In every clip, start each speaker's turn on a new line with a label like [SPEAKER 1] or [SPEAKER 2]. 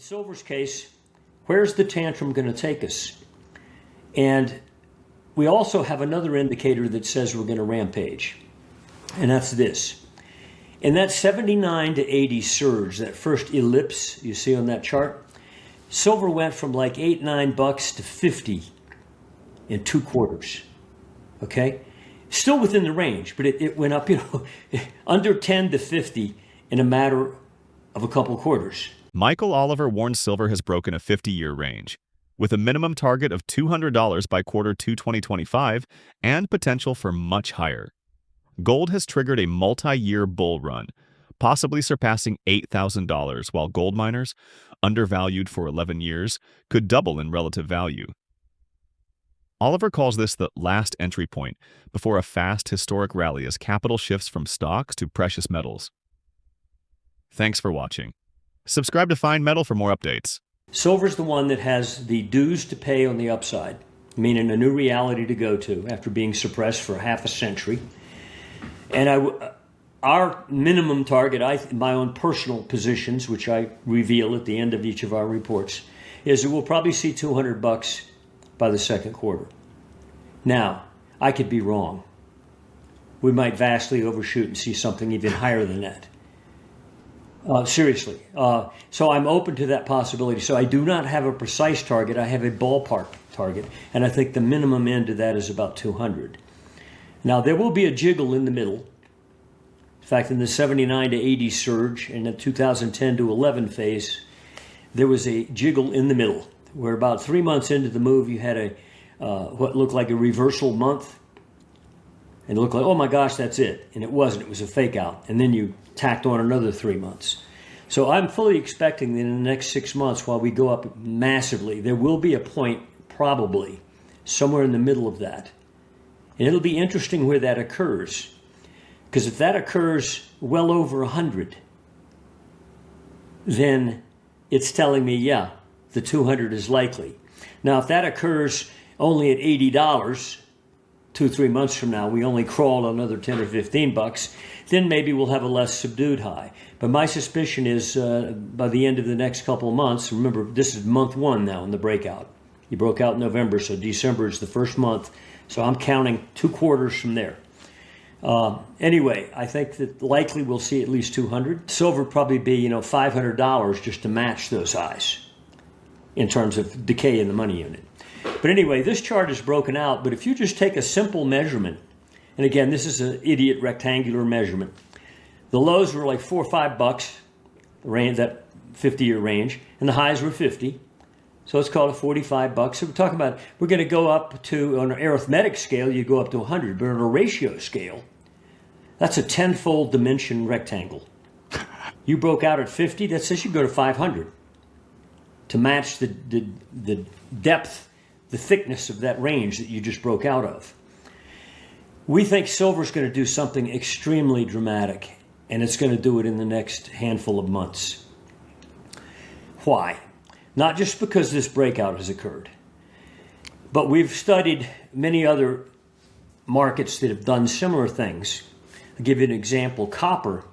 [SPEAKER 1] silver's case, where's the tantrum going to take us? And we also have another indicator that says we're going to rampage, and that's this. In that 79 to 80 surge, that first ellipse you see on that chart, silver went from like $8-9 to 50 in 2 quarters. Okay, still within the range, but it went up, under 10 to 50 in a matter of a couple quarters.
[SPEAKER 2] Michael Oliver warns silver has broken a 50-year range, with a minimum target of $200 by Q2 2025 and potential for much higher. Gold has triggered a multi-year bull run, possibly surpassing $8,000, while gold miners, undervalued for 11 years, could double in relative value. Oliver calls this the last entry point before a fast historic rally as capital shifts from stocks to precious metals. Thanks for watching. Subscribe to Find Metal for more updates.
[SPEAKER 1] Silver's the one that has the dues to pay on the upside, meaning a new reality to go to after being suppressed for half a century. And our minimum target, my own personal positions, which I reveal at the end of each of our reports, is that we'll probably see $200 by the second quarter. Now, I could be wrong. We might vastly overshoot and see something even higher than that. Seriously. So I'm open to that possibility. So I do not have a precise target. I have a ballpark target. And I think the minimum end of that is about 200. Now, there will be a jiggle in the middle. In fact, in the 79 to 80 surge and the 2010 to 11 phase, there was a jiggle in the middle where about 3 months into the move, you had what looked like a reversal month. And it looked like, oh my gosh, that's it. And it wasn't. It was a fake out. And then you tacked on another 3 months. So I'm fully expecting that in the next 6 months, while we go up massively, there will be a point probably somewhere in the middle of that. And it'll be interesting where that occurs. Because if that occurs well over 100, then it's telling me, yeah, the 200 is likely. Now, if that occurs only at $80, 2-3 months from now, we only crawl another 10 or 15 bucks, then maybe we'll have a less subdued high. But my suspicion is by the end of the next couple of months, remember, this is month 1 now in the breakout. You broke out in November, so December is the first month. So I'm counting 2 quarters from there. Anyway, I think that likely we'll see at least 200. Silver probably be, $500 just to match those highs in terms of decay in the money unit. But anyway, this chart is broken out, but if you just take a simple measurement, and again, this is an idiot rectangular measurement. The lows were like $4 or $5, range, that 50-year range, and the highs were 50. So let's call it $45. So we're talking about, we're going to go up to, on an arithmetic scale, you go up to 100, but on a ratio scale, that's a 10-fold dimension rectangle. You broke out at 50, that says you go to 500 to match the depth, the thickness of that range that you just broke out of. We think silver's going to do something extremely dramatic, and it's going to do it in the next handful of months. Why? Not just because this breakout has occurred, but we've studied many other markets that have done similar things. I'll give you an example. Copper,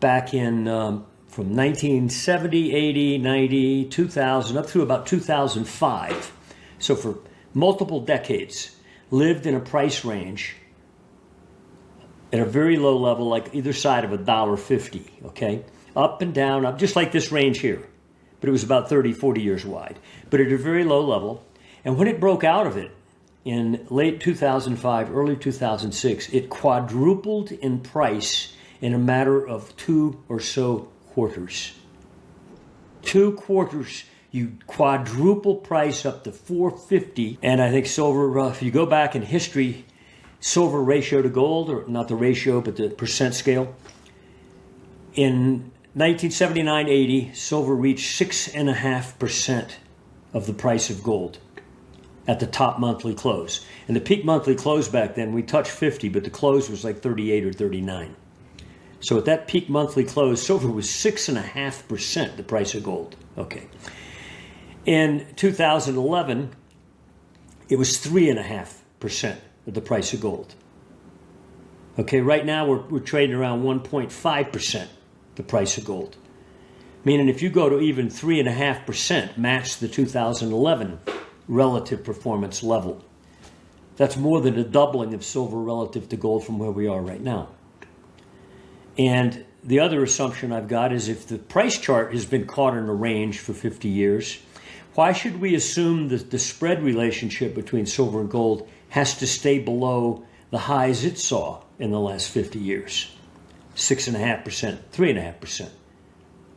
[SPEAKER 1] back in from 1970, 80, 90, 2000, up through about 2005. So for multiple decades, lived in a price range at a very low level, like either side of $1.50, okay? Up and down, up, just like this range here. But it was about 30, 40 years wide. But at a very low level. And when it broke out of it in late 2005, early 2006, it quadrupled in price in a matter of 2 or so quarters. 2 quarters. You quadruple price up to 450, and I think silver, if you go back in history, silver ratio to gold, or not the ratio, but the percent scale, in 1979-80, silver reached 6.5% of the price of gold at the top monthly close. And the peak monthly close back then, we touched 50, but the close was like 38 or 39. So at that peak monthly close, silver was 6.5% the price of gold. Okay. In 2011, it was 3.5% of the price of gold. Okay, right now we're trading around 1.5% the price of gold. Meaning if you go to even 3.5%, match the 2011 relative performance level. That's more than a doubling of silver relative to gold from where we are right now. And the other assumption I've got is if the price chart has been caught in a range for 50 years, why should we assume that the spread relationship between silver and gold has to stay below the highs it saw in the last 50 years? 6.5%, 3.5%.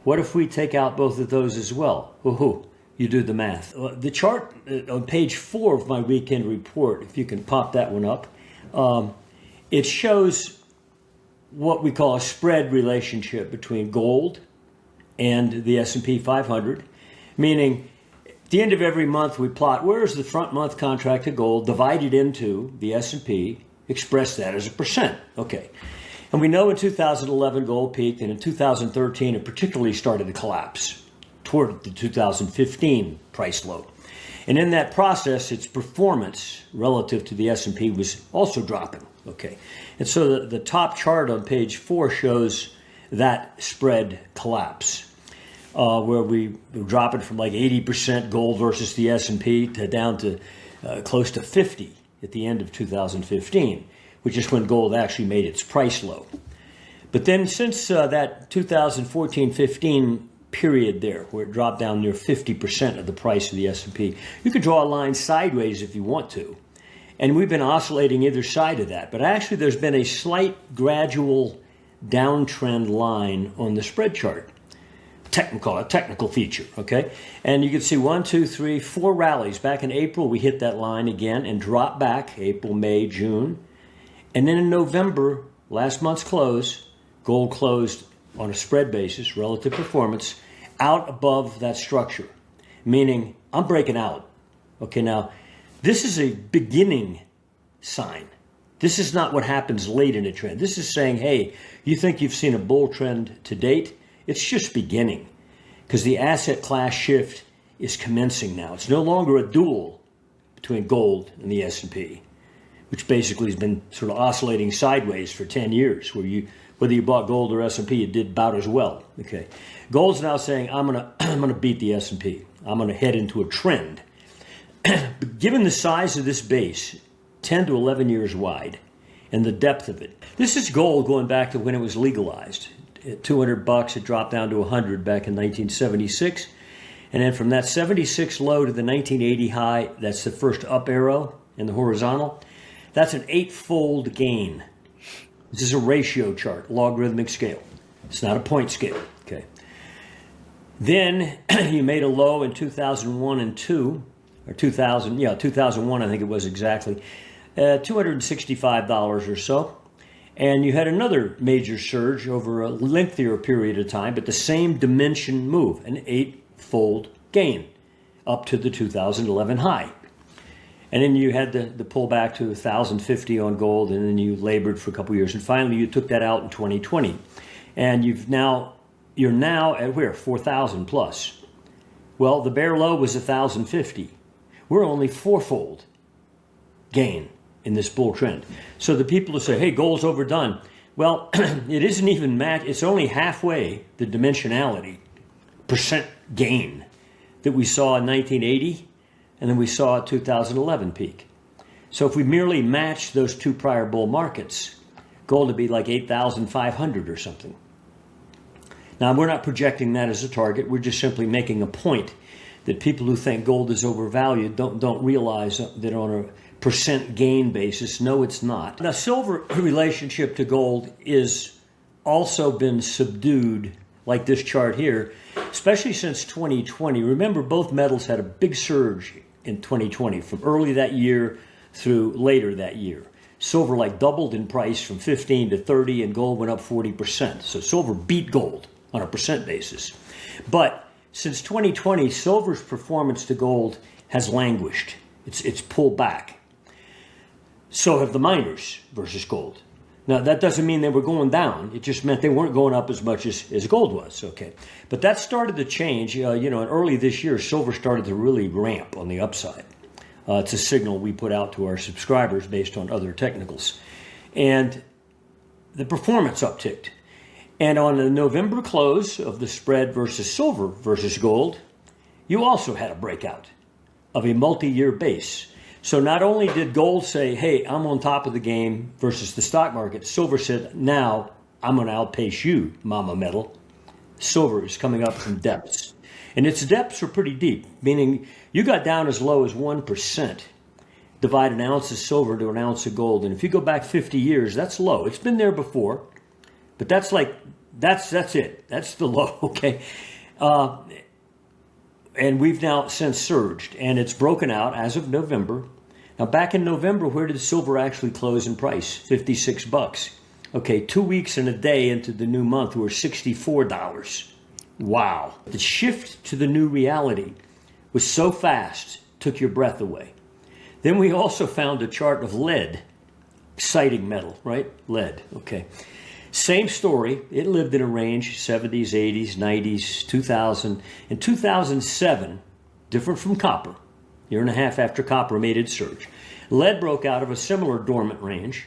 [SPEAKER 1] What if we take out both of those as well? Woohoo, you do the math. The chart on page 4 of my weekend report, if you can pop that one up, it shows what we call a spread relationship between gold and the S&P 500, meaning at the end of every month we plot where's the front month contract of gold divided into the S&P, express that as a percent. Okay. And we know in 2011 gold peaked, and in 2013 it particularly started to collapse toward the 2015 price low. And in that process, its performance relative to the S&P was also dropping. Okay. And so the top chart on page 4 shows that spread collapse, where we were dropping from like 80% gold versus the S&P to down to close to 50 at the end of 2015. Which is when gold actually made its price low. But then since that 2014-15 period there, where it dropped down near 50% of the price of the S&P, you could draw a line sideways if you want to. And we've been oscillating either side of that. But actually there's been a slight gradual downtrend line on the spread chart. A technical feature, okay? And you can see 1, 2, 3, 4 rallies. Back in April, we hit that line again and dropped back, April, May, June. And then in November, last month's close, gold closed on a spread basis, relative performance, out above that structure, meaning I'm breaking out. Okay, now, this is a beginning sign. This is not what happens late in a trend. This is saying, hey, you think you've seen a bull trend to date? It's just beginning, because the asset class shift is commencing now. It's no longer a duel between gold and the S&P. Which basically has been sort of oscillating sideways for 10 years, where whether you bought gold or S&P, it did about as well. Okay, gold's now saying I'm gonna beat the S&P. I'm gonna head into a trend. But given the size of this base, 10 to 11 years wide, and the depth of it, this is gold going back to when it was legalized. At $200, it dropped down to 100 back in 1976, and then from that 76 low to the 1980 high, that's the first up arrow in the horizontal. That's an 8-fold gain. This is a ratio chart, logarithmic scale. It's not a point scale, okay? Then you made a low in 2001 and 2, or 2001 I think it was exactly, $265 or so. And you had another major surge over a lengthier period of time, but the same dimension move, an 8-fold gain up to the 2011 high. And then you had the pullback to 1,050 on gold, and then you labored for a couple years, and finally you took that out in 2020, and you're now at where? 4,000 plus. Well, the bear low was 1,050. We're only 4-fold gain in this bull trend. So the people who say, "Hey, gold's overdone," well, it isn't even it's only halfway the dimensionality percent gain that we saw in 1980. And then we saw a 2011 peak. So if we merely match those two prior bull markets, gold would be like 8,500 or something. Now, we're not projecting that as a target. We're just simply making a point that people who think gold is overvalued don't realize that on a percent gain basis, no, it's not. Now, silver relationship to gold is also been subdued, like this chart here, especially since 2020. Remember, both metals had a big surge in 2020, from early that year through later that year. Silver like doubled in price from 15 to 30, and gold went up 40%. So silver beat gold on a percent basis. But since 2020, silver's performance to gold has languished. It's pulled back. So have the miners versus gold. Now, that doesn't mean they were going down. It just meant they weren't going up as much as gold was, okay? But that started to change. And early this year, silver started to really ramp on the upside. It's a signal we put out to our subscribers based on other technicals. And the performance upticked. And on the November close of the spread versus silver versus gold, you also had a breakout of a multi-year base. So not only did gold say, hey, I'm on top of the game versus the stock market, silver said, now I'm going to outpace you, mama metal. Silver is coming up from depths. And its depths are pretty deep, meaning you got down as low as 1%. Divide an ounce of silver to an ounce of gold. And if you go back 50 years, that's low. It's been there before, but that's it. That's the low, okay? And we've now since surged, and it's broken out as of November. Now, back in November, where did silver actually close in price? $56. Okay, 2 weeks and a day into the new month, we're $64. Wow. The shift to the new reality was so fast, took your breath away. Then we also found a chart of lead, exciting metal, right? Lead, okay. Same story. It lived in a range, 70s, 80s, 90s, 2000. In 2007, different from copper, year and a half after copper made its surge, lead broke out of a similar dormant range,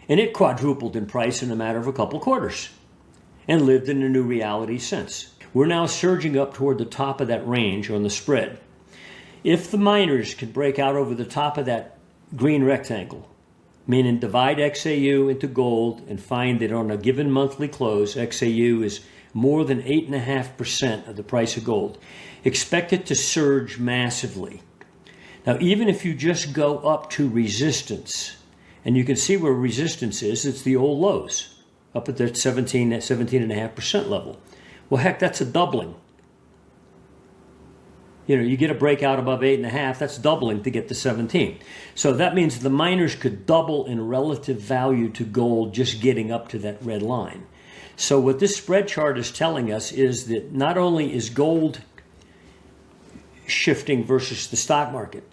[SPEAKER 1] and it quadrupled in price in a matter of a couple quarters and lived in a new reality since. We're now surging up toward the top of that range on the spread. If the miners can break out over the top of that green rectangle, meaning divide XAU into gold and find that on a given monthly close, XAU is more than 8.5% of the price of gold, expect it to surge massively. Now, even if you just go up to resistance, and you can see where resistance is, it's the old lows, up at that 17.5% level. Well, heck, that's a doubling. You know, you get a breakout above 8.5, that's doubling to get to 17. So that means the miners could double in relative value to gold just getting up to that red line. So what this spread chart is telling us is that not only is gold shifting versus the stock market,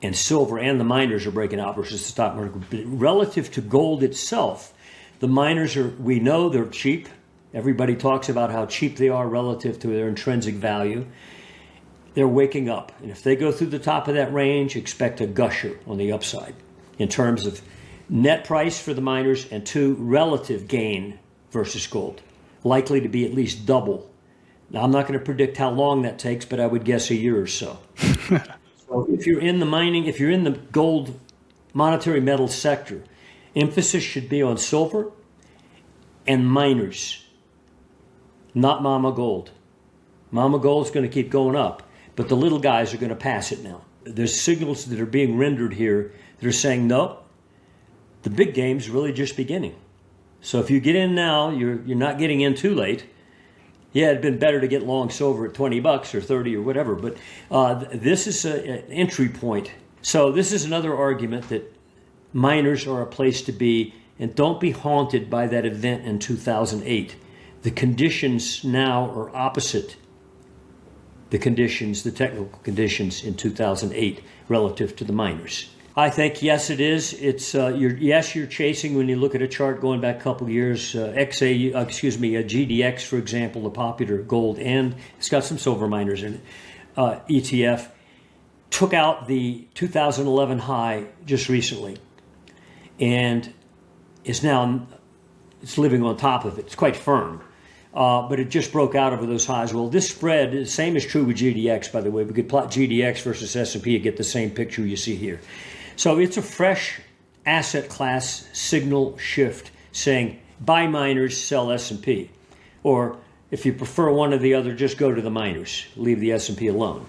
[SPEAKER 1] and silver and the miners are breaking out versus the stock market, but relative to gold itself, the miners are, we know they're cheap. Everybody talks about how cheap they are relative to their intrinsic value. They're waking up. And if they go through the top of that range, expect a gusher on the upside in terms of net price for the miners and two, relative gain versus gold, likely to be at least double. Now, I'm not going to predict how long that takes, but I would guess a year or so. So if you're in the mining, if you're in the gold monetary metal sector, emphasis should be on silver and miners, not mama gold. Mama gold's going to keep going up, but the little guys are going to pass it now. There's signals that are being rendered here that are saying, no, the big game's really just beginning. So if you get in now, you're not getting in too late. Yeah, it'd been better to get long silver at $20 or 30 or whatever, but this is an entry point. So this is another argument that miners are a place to be, and don't be haunted by that event in 2008. The conditions now are opposite the conditions, the technical conditions in 2008 relative to the miners. I think, yes, it is. It's you're chasing when you look at a chart going back a couple of years. GDX, for example, the popular gold, and it's got some silver miners in it. ETF took out the 2011 high just recently, and it's living on top of it. It's quite firm. But it just broke out over those highs. Well, this spread, the same is true with GDX, by the way. We could plot GDX versus S&P and get the same picture you see here. So it's a fresh asset class signal shift saying buy miners, sell S&P. Or if you prefer one or the other, just go to the miners. Leave the S&P alone.